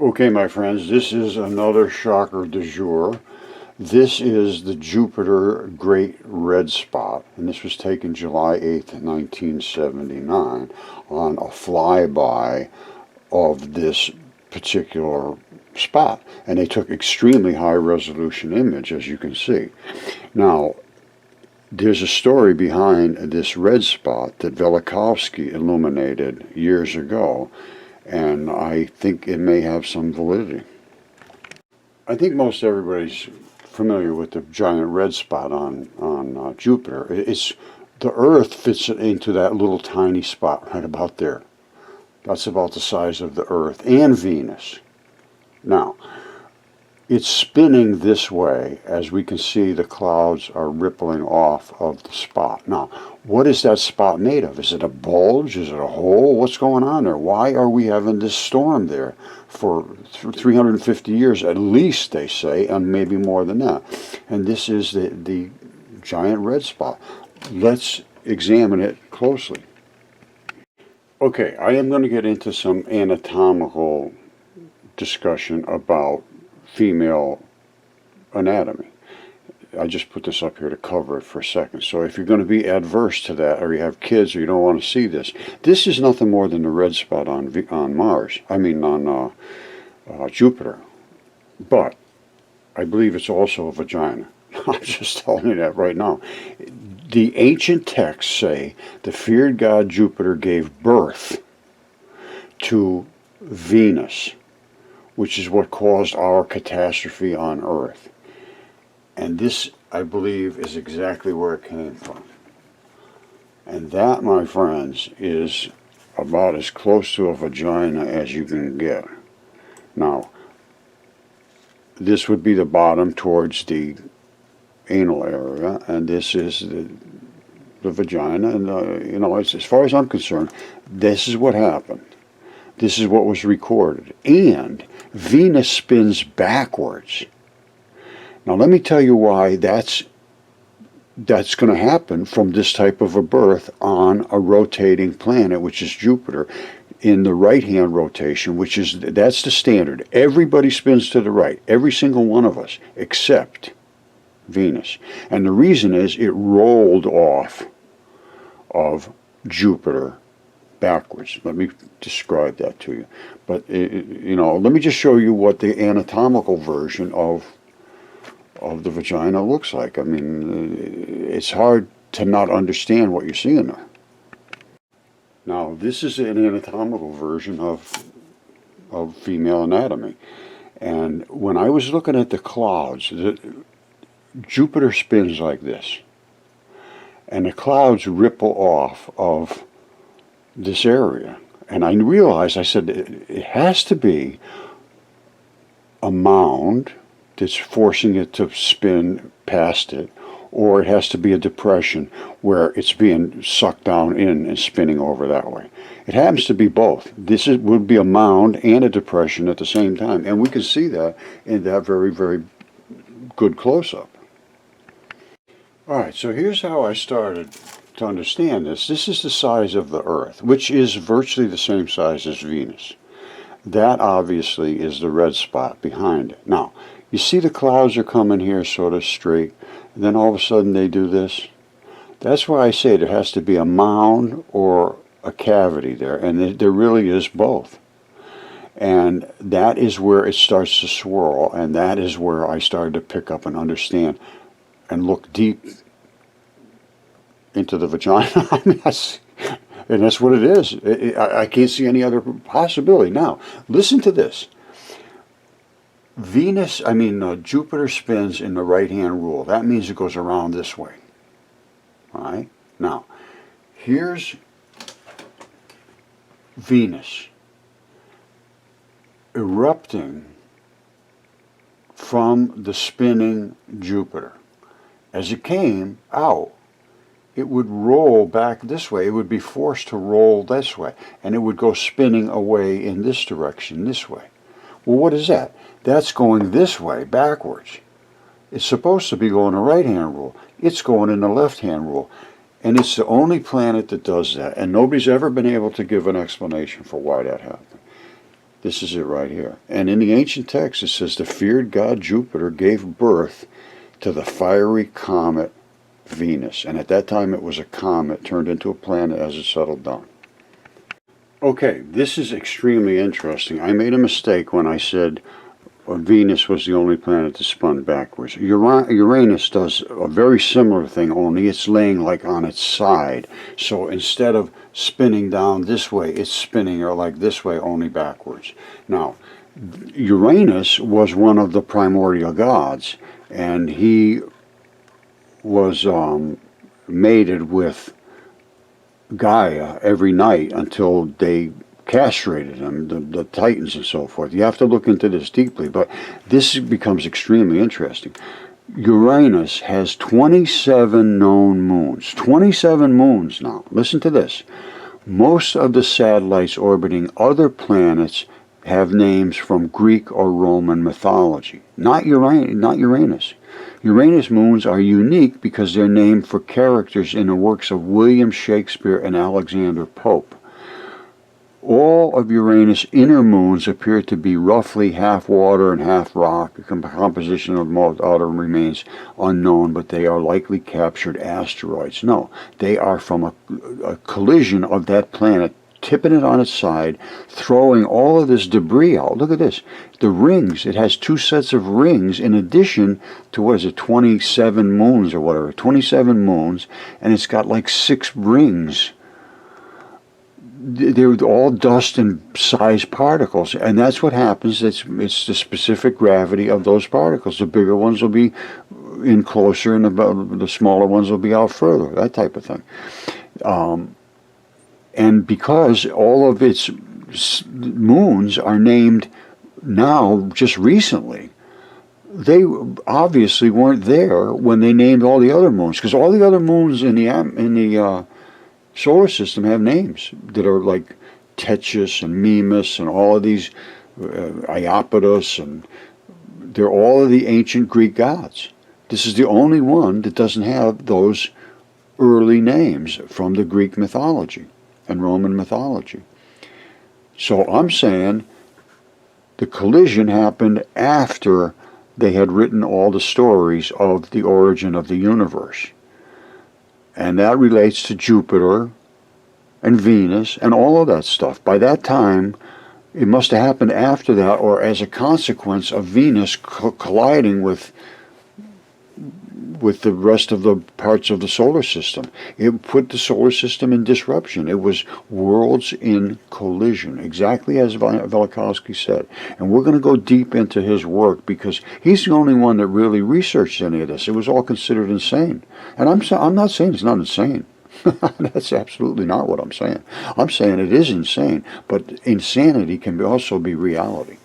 Okay, my friends, this is another shocker du jour. This is the Jupiter Great Red Spot, and this was taken July 8th, 1979 on a flyby of this particular spot. And they took extremely high resolution image, as you can see. Now, there's a story behind this red spot that Velikovsky illuminated years ago, and I think it may have some validity. I think most everybody's familiar with the giant red spot on Jupiter. It's the Earth fits into that little tiny spot right about there. That's about the size of the Earth and Venus. Now, it's spinning this way. As we can see, the clouds are rippling off of the spot. Now, what is that spot made of? Is it a bulge? Is it a hole? What's going on there? Why are we having this storm there for 350 years at least, they say, and maybe more than that? And this is the giant red spot. Let's examine it closely. Okay, I am going to get into some anatomical discussion about female anatomy. I just put this up here to cover it for a second. So if you're going to be adverse to that, or you have kids, or you don't want to see this, this is nothing more than the red spot on Mars. I mean on Jupiter. But I believe it's also a vagina. I'm just telling you that right now. The ancient texts say the feared god Jupiter gave birth to Venus, which is what caused our catastrophe on Earth. And this, I believe, is exactly where it came from. And that, my friends, is about as close to a vagina as you can get. Now, this would be the bottom towards the anal area, and this is the vagina. And, you know, as far as I'm concerned, this is what happened. This is what was recorded. And Venus spins backwards. Now let me tell you why that's going to happen from this type of a birth on a rotating planet, which is Jupiter, in the right-hand rotation, that's the standard. Everybody spins to the right, every single one of us, except Venus. And the reason is it rolled off of Jupiter backwards. Let me describe that to you. But, you know, let me just show you what the anatomical version of the vagina looks like. I mean, it's hard to not understand what you're seeing there. Now, this is an anatomical version of female anatomy. And when I was looking at the clouds, Jupiter spins like this. And the clouds ripple off of this area. And I realized, I said, it has to be a mound that's forcing it to spin past it, or it has to be a depression where it's being sucked down in and spinning over that way. It happens to be both. This would be a mound and a depression at the same time, and we can see that in that very, very good close-up. All right, so here's how I started to understand this. This is the size of the Earth, which is virtually the same size as Venus. That obviously is the red spot behind it. Now, you see the clouds are coming here sort of straight, and then all of a sudden they do this. That's why I say there has to be a mound or a cavity there, and there really is both. And that is where it starts to swirl, and that is where I started to pick up and understand and look deep into the vagina. I mean, and that's what it is. I can't see any other possibility. Now, listen to this. Jupiter spins in the right-hand rule. That means it goes around this way. All right? Now, here's Venus erupting from the spinning Jupiter. As it came out, it would roll back this way. It would be forced to roll this way, and it would go spinning away in this direction, this way. Well, what is that? That's going this way, backwards. It's supposed to be going the right-hand rule. It's going in the left-hand rule. And it's the only planet that does that. And nobody's ever been able to give an explanation for why that happened. This is it right here. And in the ancient text, it says the feared god Jupiter gave birth to the fiery comet Venus. And at that time, it was a comet turned into a planet as it settled down. Okay, this is extremely interesting. I made a mistake when I said Venus was the only planet that spun backwards. Uranus does a very similar thing, only it's laying like on its side. So instead of spinning down this way, it's spinning like this way, only backwards. Now, Uranus was one of the primordial gods, and he was mated with Gaia every night until they castrated him, the Titans and so forth. You have to look into this deeply, but this becomes extremely interesting. Uranus has 27 known moons. 27 moons now. Listen to this. Most of the satellites orbiting other planets have names from Greek or Roman mythology. Not Uranus. Uranus moons are unique because they're named for characters in the works of William Shakespeare and Alexander Pope. All of Uranus' inner moons appear to be roughly half water and half rock. The composition of most outer remains unknown, but they are likely captured asteroids. No, they are from a collision of that planet, tipping it on its side, throwing all of this debris out. Look at this. The rings, it has 2 sets of rings in addition to, 27 moons or whatever, 27 moons, and it's got like 6 rings. They're all dust and size particles, and that's what happens. It's the specific gravity of those particles. The bigger ones will be in closer, and the smaller ones will be out further, that type of thing. And because all of its moons are named now, just recently, they obviously weren't there when they named all the other moons, because all the other moons in the solar system have names that are like Tethys and Mimas and all of these Iapetus, and they're all of the ancient Greek gods. This is the only one that doesn't have those early names from the Greek mythology and Roman mythology. So I'm saying the collision happened after they had written all the stories of the origin of the universe. And that relates to Jupiter and Venus and all of that stuff. By that time, it must have happened after that, or as a consequence of Venus colliding with the rest of the parts of the solar system. It put the solar system in disruption. It was worlds in collision, exactly as Velikovsky said. And we're going to go deep into his work because he's the only one that really researched any of this. It was all considered insane. And I'm not saying it's not insane. That's absolutely not what I'm saying. I'm saying it is insane, but insanity can also be reality.